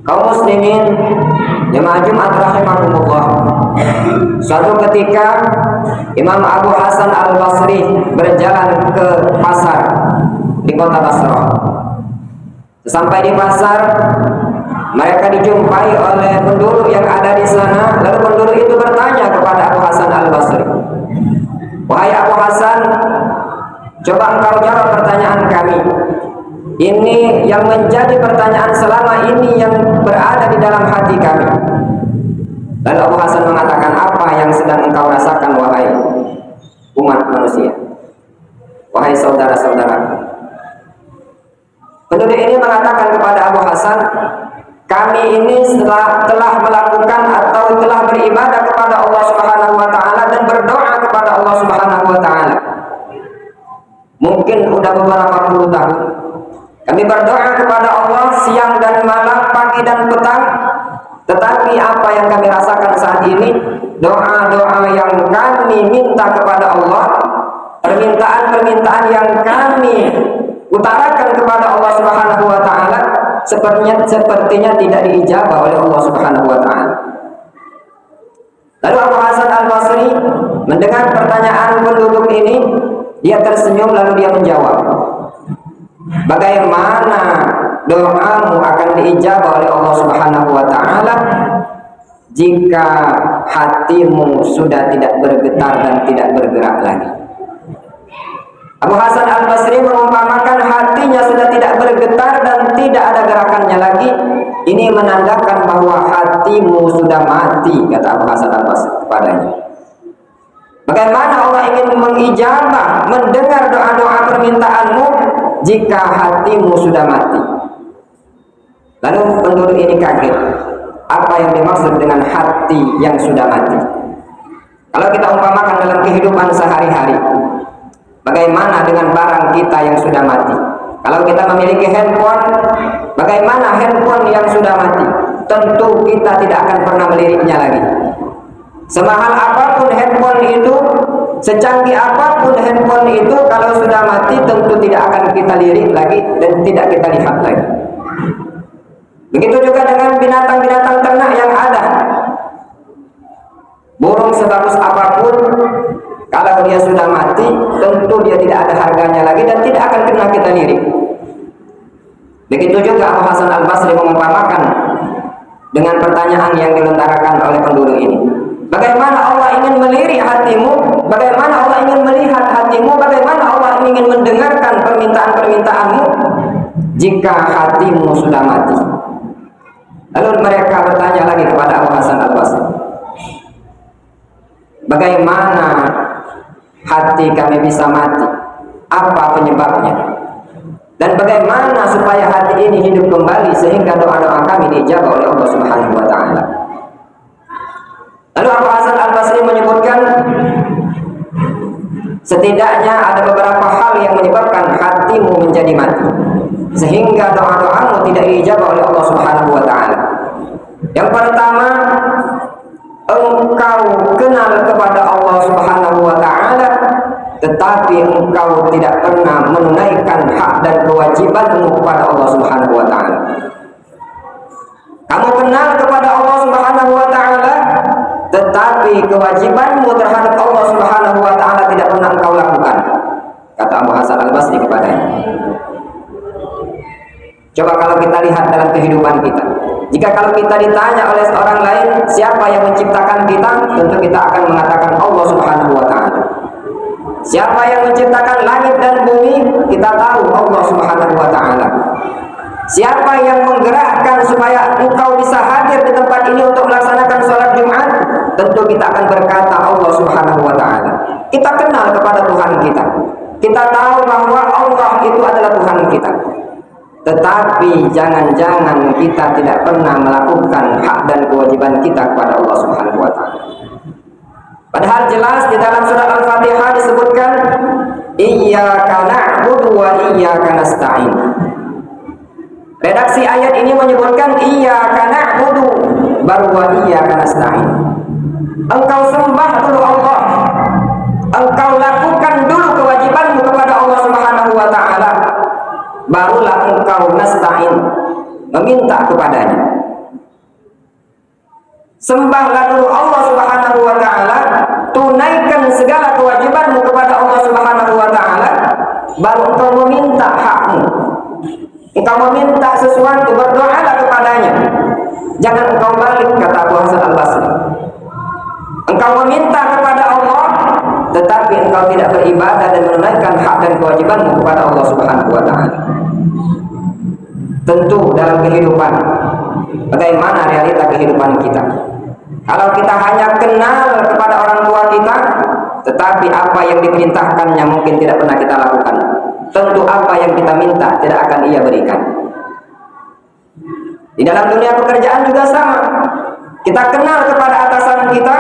Kaum muslimin jemaah Jumat rahimakumullah. Suatu ketika Imam Abu Hasan Al-Basri berjalan ke pasar di kota Basra. Sampai di pasar, mereka dijumpai oleh penduduk yang ada di sana. Lalu penduduk itu bertanya kepada Abu Hasan Al-Basri, "Wahai Abu Hasan, coba engkau jawab pertanyaan kami. Ini yang menjadi pertanyaan selama ini yang berada di dalam hati kami." Lalu Abu Hasan mengatakan, "Apa yang sedang engkau rasakan wahai umat manusia, wahai saudara-saudara?" Penduduk ini mengatakan kepada Abu Hasan, "Kami ini telah melakukan atau telah beribadah kepada Allah Subhanahu wa taala dan berdoa kepada Allah Subhanahu wa taala. Mungkin udah beberapa puluh tahun. Kami berdoa kepada Allah siang dan malam, pagi dan petang. Tetapi apa yang kami rasakan saat ini, doa-doa yang kami minta kepada Allah, permintaan-permintaan yang kami utarakan kepada Allah Subhanahu wa taala sepertinya tidak diijabah oleh Allah Subhanahu wa taala." Lalu Abu Hasan Al-Basri mendengar pertanyaan penduduk ini, dia tersenyum lalu dia menjawab, "Bagaimana doamu akan diijabah oleh Allah Subhanahu wa taala jika hatimu sudah tidak bergetar dan tidak bergerak lagi?" Abu Hasan Al-Basri mengumpamakan hatinya sudah tidak bergetar dan tidak ada gerakannya lagi. Ini menandakan bahwa hatimu sudah mati, kata Abu Hasan Al-Basri kepadanya. Bagaimana Allah ingin mengijabah, mendengar doa-doa permintaanmu jika hatimu sudah mati? Lalu penduduk ini kaget. Apa yang dimaksud dengan hati yang sudah mati? Kalau kita umpamakan dalam kehidupan sehari-hari, bagaimana dengan barang kita yang sudah mati? Kalau kita memiliki handphone, bagaimana handphone yang sudah mati? Tentu kita tidak akan pernah meliriknya lagi. Semahal apapun handphone itu, secanggih apapun handphone itu, kalau sudah mati tentu tidak akan kita lirik lagi dan tidak kita lihat lagi. Begitu juga dengan binatang-binatang ternak yang ada. Burung sebagus apapun, kalau dia sudah mati, tentu dia tidak ada harganya lagi dan tidak akan pernah kita lirik. Begitu juga Abu Hasan Al-Basri mengumpamakan dengan pertanyaan yang dilontarkan oleh penduduk ini. Bagaimana Allah ingin melirik hatimu? Bagaimana Allah ingin melihat hatimu? Bagaimana Allah ingin mendengarkan permintaan-permintaanmu jika hatimu sudah mati? Lalu mereka bertanya lagi kepada Abu Hasan Al-Basri, bagaimana hati kami bisa mati? Apa penyebabnya? Dan bagaimana supaya hati ini hidup kembali sehingga doa-doa kami diijabah oleh Allah Subhanahu wa taala? Lalu Abu Hasan Al-Basri menyebutkan setidaknya ada beberapa hal yang menyebabkan hatimu menjadi mati sehingga doa-doamu tidak diijabah oleh Allah Subhanahu wa taala. Yang pertama, engkau kenal kepada Allah Subhanahu wa taala tetapi engkau tidak pernah menunaikan hak dan kewajibanmu kepada Allah Subhanahu wa taala. Kamu kenal kepada Allah Subhanahu wa taala tetapi kewajibanmu terhadap Allah Subhanahu wa taala tidak pernah engkau lakukan, kata Abu Hasan Al-Basri kepadanya. Coba kalau kita lihat dalam kehidupan kita, jika kalau kita ditanya oleh seorang lain siapa yang menciptakan kita, tentu kita akan mengatakan Allah Subhanahu wa taala. Siapa yang menciptakan langit dan bumi, kita tahu Allah Subhanahu wa taala. Siapa yang menggerakkan supaya engkau bisa hadir di tempat ini untuk melaksanakan sholat Jumat, tentu kita akan berkata Allah Subhanahu wa taala. Kita kenal kepada Tuhan kita. Kita tahu bahwa Allah itu adalah Tuhan kita. Tetapi jangan-jangan kita tidak pernah melakukan hak dan kewajiban kita kepada Allah Subhanahu wa taala. Padahal jelas di dalam surat Al-Fatihah disebutkan iyyaka na'budu wa iyyaka nasta'in. Redaksi ayat ini menyebutkan iyyaka na'budu baru wa iyyaka nasta'in. Engkau sembah dulu Allah, engkau lakukan dulu kewajibanmu kepada Allah Subhanahu wa taala, barulah engkau nasta'in, meminta kepadanya. Sembahlah dulu Allah Subhanahu wa taala, tunaikan segala kewajibanmu kepada Allah Subhanahu wa taala, baru engkau meminta hakmu. Engkau meminta sesuatu, berdoalah kepadanya. Jangan engkau balik, kata Abu Hasan Al-Basri. Engkau meminta kepada Allah, tetapi engkau tidak beribadah dan menunaikan hak dan kewajibanmu kepada Allah Subhanahu wa taala. Tentu dalam kehidupan, bagaimana realita kehidupan kita? Kalau kita hanya kenal kepada orang tua kita, tetapi apa yang diperintahkannya mungkin tidak pernah kita lakukan, tentu apa yang kita minta tidak akan ia berikan. Di dalam dunia pekerjaan juga sama. Kita kenal kepada atasan kita,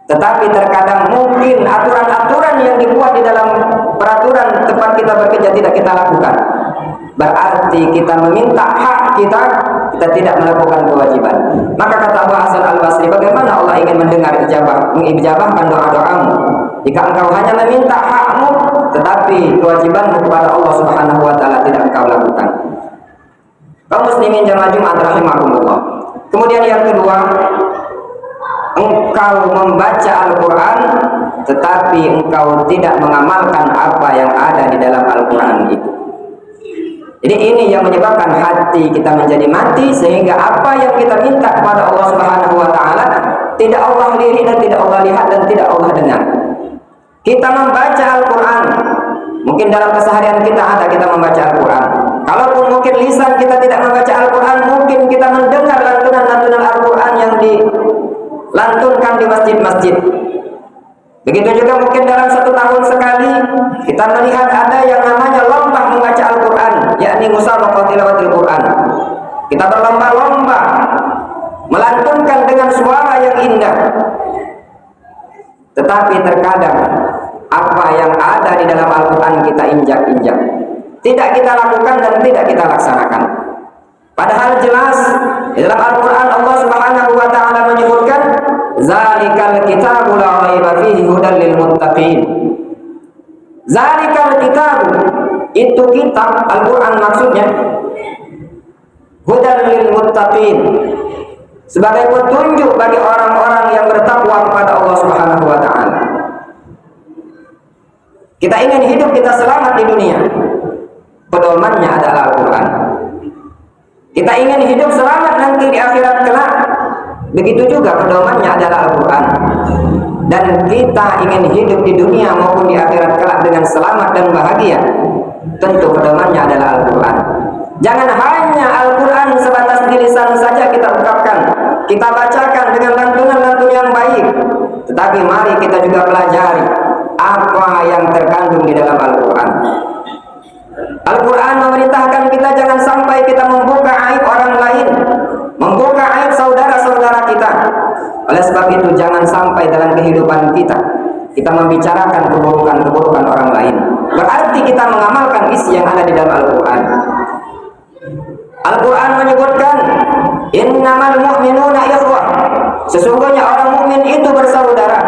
tetapi terkadang mungkin aturan-aturan yang dibuat di dalam peraturan tempat kita bekerja tidak kita lakukan. Berarti kita meminta hak kita, kita tidak melakukan kewajiban. Maka kata Abu Hasan Al-Basri, bagaimana Allah ingin mendengar mengijabahkan doa-doamu jika engkau hanya meminta hakmu, tetapi kewajibanmu kepada Allah Subhanahu wa taala tidak engkau lakukan. Kaum muslimin jamaah Jumat rahimakumullah. Kemudian yang kedua, engkau membaca Al-Quran tetapi engkau tidak mengamalkan apa yang ada di dalam Al-Quran itu. Jadi ini yang menyebabkan hati kita menjadi mati, sehingga apa yang kita minta kepada Allah Subhanahu wa taala tidak Allah lirik dan tidak Allah lihat dan tidak Allah dengar. Kita membaca Al-Quran, mungkin dalam keseharian kita ada kita membaca Al-Quran. Kalaupun mungkin lisan kita tidak membaca Al-Quran, mungkin kita mendengar lantunan-lantunan Al-Quran yang dilantunkan di masjid-masjid. Begitu juga mungkin dalam 1 tahun sekali kita melihat ada yang namanya lomba membaca Al-Quran, yakni musabaqah tilawatil Quran. Kita berlomba-lomba melantunkan dengan suara yang indah. Tetapi terkadang apa yang ada di dalam Al-Quran kita injak-injak, tidak kita lakukan dan tidak kita laksanakan. Padahal jelas di dalam Al-Quran Allah Subhanahu wa taala menyebutkan zalikal kitabu la raiba fihi hudan lil muttaqin. Zalikal kitabu, itu kitab Al-Quran maksudnya, hudan lil muttaqin, sebagai petunjuk bagi orang-orang yang bertakwa kepada Allah Subhanahu wa taala. Kita ingin hidup kita selamat di dunia, pedomannya adalah Al-Quran. Kita ingin hidup selamat nanti di akhirat kelak, begitu juga pedomannya adalah Al-Quran. Dan kita ingin hidup di dunia maupun di akhirat kelak dengan selamat dan bahagia, tentu pedomannya adalah Al-Quran. Jangan hanya Al-Quran sebatas di lisan saja kita ungkapkan, kita bacakan dengan lantunan-lantunan yang baik, tetapi mari kita juga pelajari apa yang terkandung di dalam Al-Quran. Al-Quran memerintahkan kita jangan sampai kita membuka aib orang lain, membuka aib saudara-saudara kita. Oleh sebab itu jangan sampai dalam kehidupan kita membicarakan keburukan-keburukan orang lain. Berarti kita mengamalkan isi yang ada di dalam Al-Quran. Al-Quran menyebutkan innamal mu'minuna ikhwah, sesungguhnya orang mukmin itu bersaudara.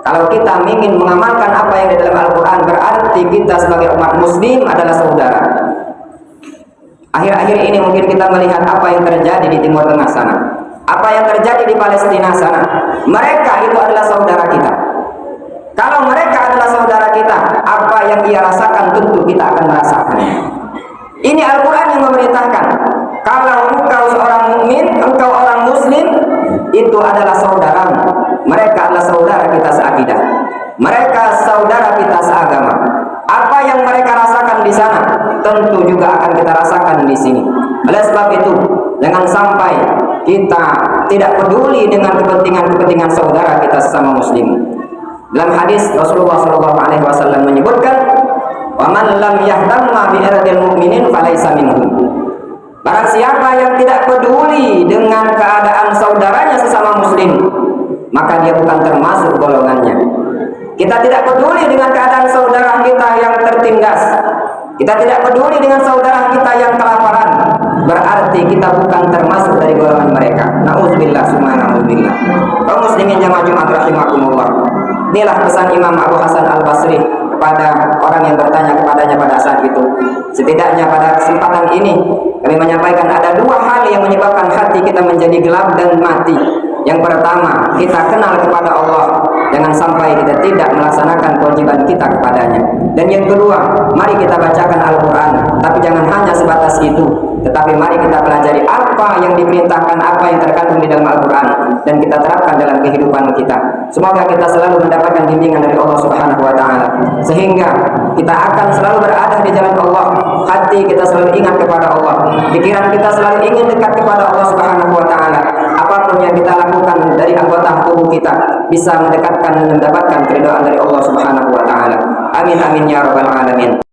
Kalau kita ingin mengamalkan apa yang di dalam Al-Quran, berarti kita sebagai umat muslim adalah saudara. Akhir-akhir ini mungkin kita melihat apa yang terjadi di Timur Tengah sana, apa yang terjadi di Palestina sana. Mereka itu adalah saudara kita. Kalau mereka adalah saudara kita, apa yang ia rasakan tentu kita akan merasakannya. Ini Al-Quran yang memerintahkan, kalau engkau seorang mukmin, engkau orang muslim, itu adalah saudaramu. Mereka adalah saudara kita seakidah, mereka saudara kita seagama. Apa yang mereka rasakan di sana, tentu juga akan kita rasakan di sini. Oleh sebab itu, jangan sampai kita tidak peduli dengan kepentingan-kepentingan saudara kita sesama muslim. Dalam hadis Rasulullah SAW menyebutkan, wa man lam yahtamma bi irdil mu'minin falaysa minhum. Barang siapa yang tidak peduli dengan keadaan saudaranya sesama muslim, maka dia bukan termasuk golongannya. Kita tidak peduli dengan keadaan saudara kita yang tertindas, kita tidak peduli dengan saudara kita yang kelaparan, berarti kita bukan termasuk dari golongan mereka. Nauzubillah summa nauzubillah. Kaum muslimin jamaah Jumat rahimakumullah. Inilah pesan Imam Abu Hasan Al-Basri kepada orang yang bertanya kepadanya pada saat itu. Setidaknya pada kesempatan ini kami menyampaikan ada 2 hal yang menyebabkan hati kita kita menjadi gelap dan mati. Yang pertama, kita kenal kepada Allah, jangan sampai kita tidak melaksanakan kewajiban kita kepadanya. Dan yang kedua, mari kita bacakan Al-Quran, tapi jangan hanya sebatas itu, tetapi mari kita pelajari apa yang diperintahkan, apa yang terkandung di dalam Al-Quran, dan kita terapkan dalam kehidupan kita. Semoga kita selalu mendapatkan bimbingan dari Allah Subhanahu wa Ta'ala, sehingga kita akan selalu berada di jalan Allah, hati kita selalu ingat kepada Allah, pikiran kita selalu ingin dekat kepada Allah Subhanahu wa Ta'ala. Apapun yang kita lakukan dari anggota tubuh kita bisa mendekatkan dan mendapatkan keridhaan dari Allah Subhanahu wa Ta'ala. Amin amin ya rabbal alamin.